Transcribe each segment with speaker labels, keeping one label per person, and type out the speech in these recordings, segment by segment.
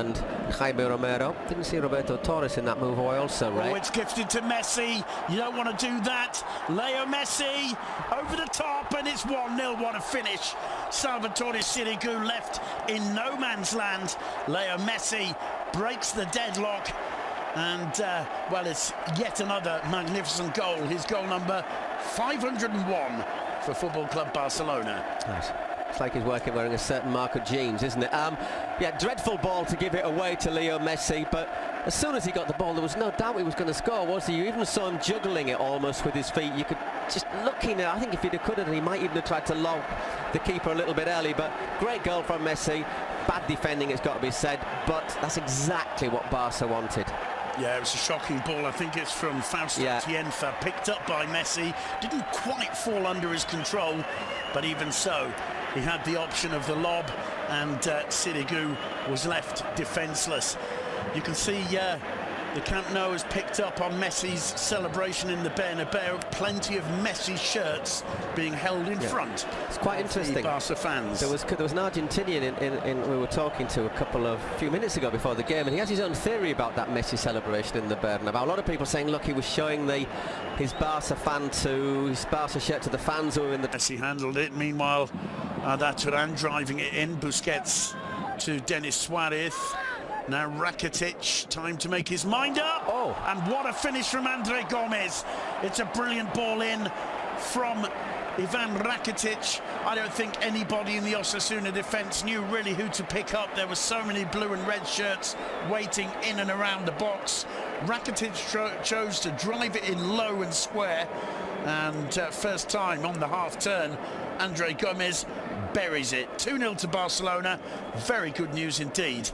Speaker 1: And Jaime Romero. Didn't see Roberto Torres in that move away also, right?
Speaker 2: Oh, it's gifted to Messi. You don't want to do that. Leo Messi over the top, and it's 1-0. What a finish. Salvatore Sirigu left in no man's land. Leo Messi breaks the deadlock. And, well, it's yet another magnificent goal. His goal number 501 for Football Club Barcelona.
Speaker 1: Nice. It's like he's wearing a certain mark of jeans, isn't it? Yeah, dreadful ball to give it away to Leo Messi, but as soon as he got the ball, there was no doubt he was going to score, was he? You even saw him juggling it almost with his feet. You could just looking at, I think if he'd have cut it, he might even have tried to lob the keeper a little bit early, but great goal from Messi. Bad defending, it's got to be said, but that's exactly what Barca wanted.
Speaker 2: Yeah, it was a shocking ball. I think it's from Fausto Tienza, picked up by Messi. Didn't quite fall under his control, but even so, he had the option of the lob, and Sirigu was left defenceless. You can see the Camp Nou has picked up on Messi's celebration in the Bernabeu. Plenty of Messi shirts being held in front. It's quite interesting. Barca fans.
Speaker 1: There was an Argentinian we were talking to a few minutes ago before the game, and he has his own theory about that Messi celebration in the Bernabeu. A lot of people saying, look, he was showing his Barca shirt to the fans who were in the.
Speaker 2: Messi handled it. Meanwhile, Turan driving it in. Busquets to Denis Suarez. Now Rakitic, time to make his mind up.
Speaker 1: Oh.
Speaker 2: And what a finish from Andre Gomez. It's a brilliant ball in from Ivan Rakitic. I don't think anybody in the Osasuna defence knew really who to pick up. There were so many blue and red shirts waiting in and around the box. Rakitic chose to drive it in low and square. And first time on the half turn, Andre Gomez buries it. 2-0 to Barcelona. Very good news indeed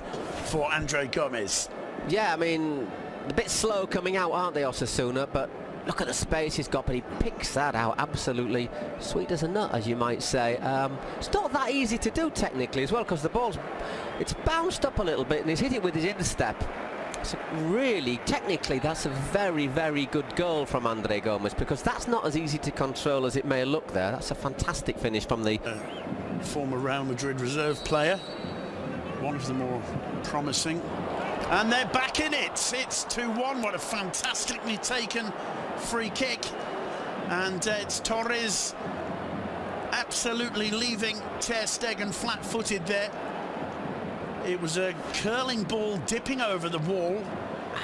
Speaker 2: for Andre Gomez.
Speaker 1: Yeah, I mean, a bit slow coming out, aren't they, Osasuna? But look at the space he's got, but he picks that out absolutely sweet as a nut, as you might say. It's not that easy to do technically as well, because it's bounced up a little bit and he's hit it with his instep. So really, technically, that's a very, very good goal from Andre Gomez, because that's not as easy to control as it may look there. That's a fantastic finish from the
Speaker 2: former Real Madrid reserve player, one of the more promising. And they're back in it. It's 2-1. What a fantastically taken free kick. And it's Torres absolutely leaving Ter Stegen flat-footed there. It was a curling ball dipping over the wall.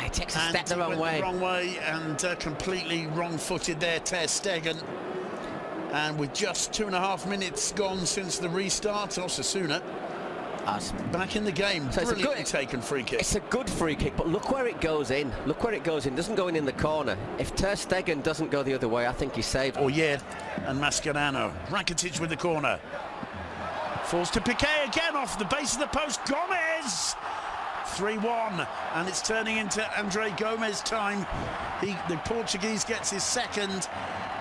Speaker 1: He takes a step the wrong way.
Speaker 2: And completely wrong-footed there, Ter Stegen. And with just 2.5 minutes gone since the restart, Osasuna back in the game. So brilliantly taken free kick.
Speaker 1: It's a good free kick, but look where it goes in. Look where it goes in. It doesn't go in the corner. If Ter Stegen doesn't go the other way, I think he's saved.
Speaker 2: Oh yeah, and Mascherano. Rakitic with the corner. Falls to Piqué again off the base of the post. Gomez! 3-1, and it's turning into Andre Gomez time. The Portuguese gets his second.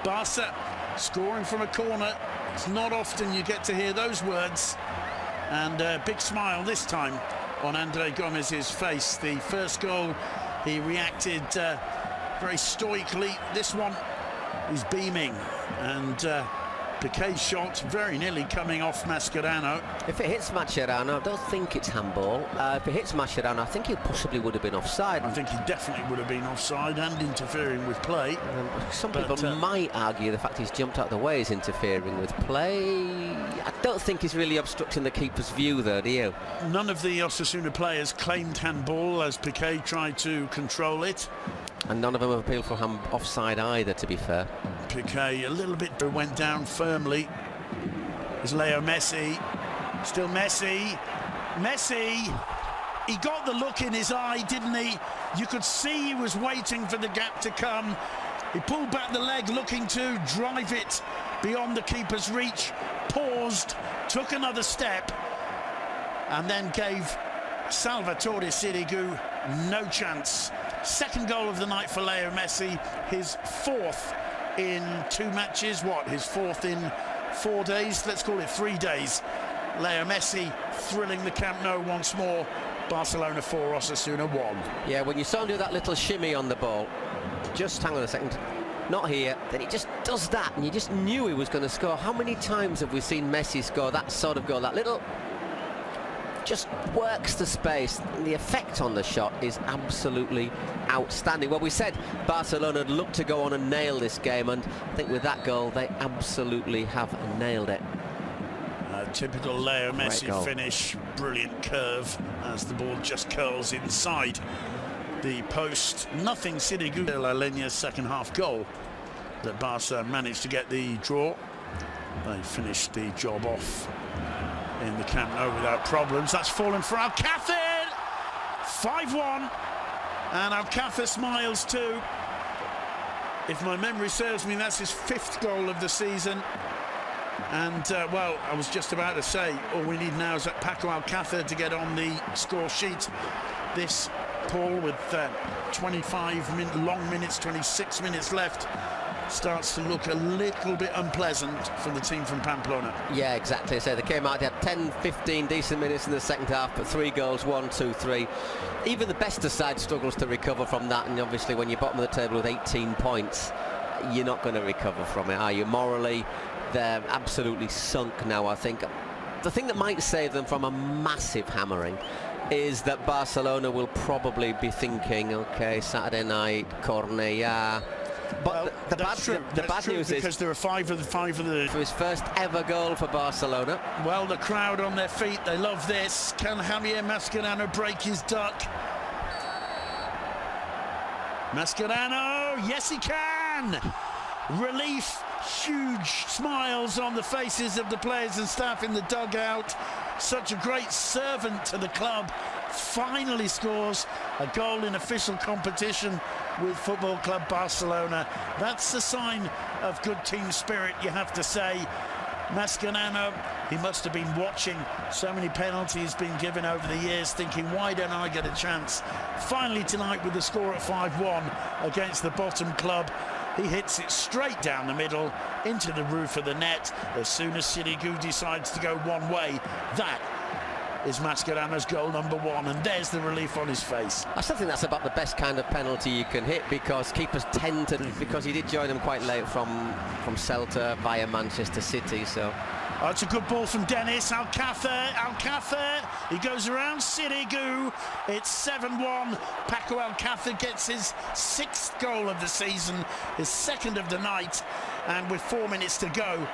Speaker 2: Barca scoring from a corner. It's not often you get to hear those words. And a big smile this time on Andre Gomez's face. The first goal, he reacted very stoically. This one, he's beaming. And Piqué's shot very nearly coming off Mascherano.
Speaker 1: If it hits Mascherano, I don't think it's handball. If it hits Mascherano, I think he possibly would have been offside.
Speaker 2: I think he definitely would have been offside and interfering with play.
Speaker 1: Some people might argue the fact he's jumped out of the way is interfering with play. I don't think he's really obstructing the keeper's view, though, do you?
Speaker 2: None of the Osasuna players claimed handball as Piqué tried to control it.
Speaker 1: And none of them have appealed for offside either, to be fair.
Speaker 2: Piqué a little bit went down firmly. There's Leo Messi. Still Messi. Messi! He got the look in his eye, didn't he? You could see he was waiting for the gap to come. He pulled back the leg, looking to drive it beyond the keeper's reach. Paused, took another step, and then gave Salvatore Sirigu no chance. Second goal of the night for Leo Messi, his fourth in 2 matches. His fourth in 4 days? Let's call it 3 days. Leo Messi thrilling the Camp Nou once more. Barcelona 4, Osasuna 1.
Speaker 1: Yeah, when you saw him do that little shimmy on the ball, just hang on a second, not here, then he just does that, and you just knew he was going to score. How many times have we seen Messi score that sort of goal, that little just works the space. The effect on the shot is absolutely outstanding. Well, we said Barcelona had looked to go on and nail this game, and I think with that goal they absolutely have nailed it.
Speaker 2: Typical Leo Messi finish, brilliant curve as the ball just curls inside the post. Nothing Sirigu La Linha's second half goal that Barca managed to get the draw. They finished the job off in the Camp Nou without problems. That's fallen for Alcácer. 5-1, and Alcácer smiles too. If my memory serves me, that's his 5th goal of the season. And well, I was just about to say, all we need now is Paco Alcácer to get on the score sheet. This, Paul, with 25 long minutes, 26 minutes left, starts to look a little bit unpleasant for the team from Pamplona.
Speaker 1: Yeah, exactly. So they came out, they had 10-15 decent minutes in the second half, but 3 goals, 1, 2, 3. Even the best of side struggles to recover from that, and obviously when you're bottom of the table with 18 points, you're not going to recover from it, are you? Morally, they're absolutely sunk now, I think. The thing that might save them from a massive hammering is that Barcelona will probably be thinking, okay, Saturday night, Cornellà. But
Speaker 2: well, the bad news is because there are five of the
Speaker 1: for his first ever goal for Barcelona.
Speaker 2: Well, the crowd on their feet, they love this. Can Javier Mascherano break his duck? Mascherano, yes he can. Relief, huge smiles on the faces of the players and staff in the dugout. Such a great servant to the club. Finally scores a goal in official competition with Football Club Barcelona. That's a sign of good team spirit, you have to say. Mascherano, he must have been watching so many penalties being given over the years, thinking, why don't I get a chance? Finally tonight with the score at 5-1 against the bottom club. He hits it straight down the middle into the roof of the net as soon as Sirigu decides to go one way. That is Mascherano's goal number 1, and there's the relief on his face.
Speaker 1: I still think that's about the best kind of penalty you can hit, because keepers tend to, because he did join them quite late from Celta via Manchester City, so.
Speaker 2: Oh, it's a good ball from Dennis. Alcácer, he goes around Sirigu. It's 7-1. Paco Alcácer gets his 6th goal of the season, his 2nd of the night, and with 4 minutes to go,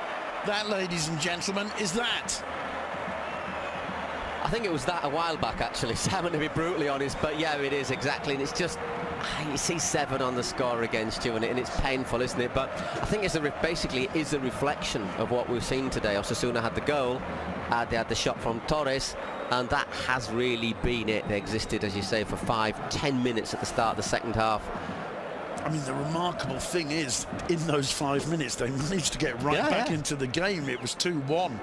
Speaker 2: that, ladies and gentlemen, is that.
Speaker 1: I think it was that a while back, actually, Simon, to be brutally honest, but yeah, it is exactly, and it's just, you see 7 on the score against you, and it's painful, isn't it? But I think it's basically is a reflection of what we've seen today. Osasuna had the goal, they had the shot from Torres, and that has really been it. They existed, as you say, for 5-10 minutes at the start of the second half.
Speaker 2: I mean, the remarkable thing is, in those 5 minutes, they managed to get back into the game. It was 2-1.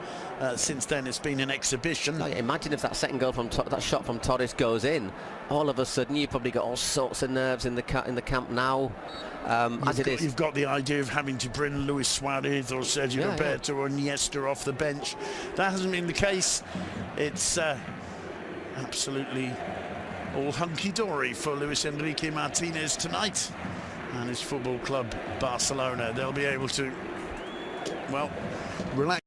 Speaker 2: Since then, it's been an exhibition.
Speaker 1: Oh, yeah, imagine if that second goal from that shot from Torres goes in. All of a sudden, you've probably got all sorts of nerves in the Camp Nou.
Speaker 2: You've got the idea of having to bring Luis Suarez or Sergio Roberto or Iniesta off the bench. That hasn't been the case. It's absolutely all hunky-dory for Luis Enrique Martinez tonight and his Football Club Barcelona. They'll be able to, well, relax.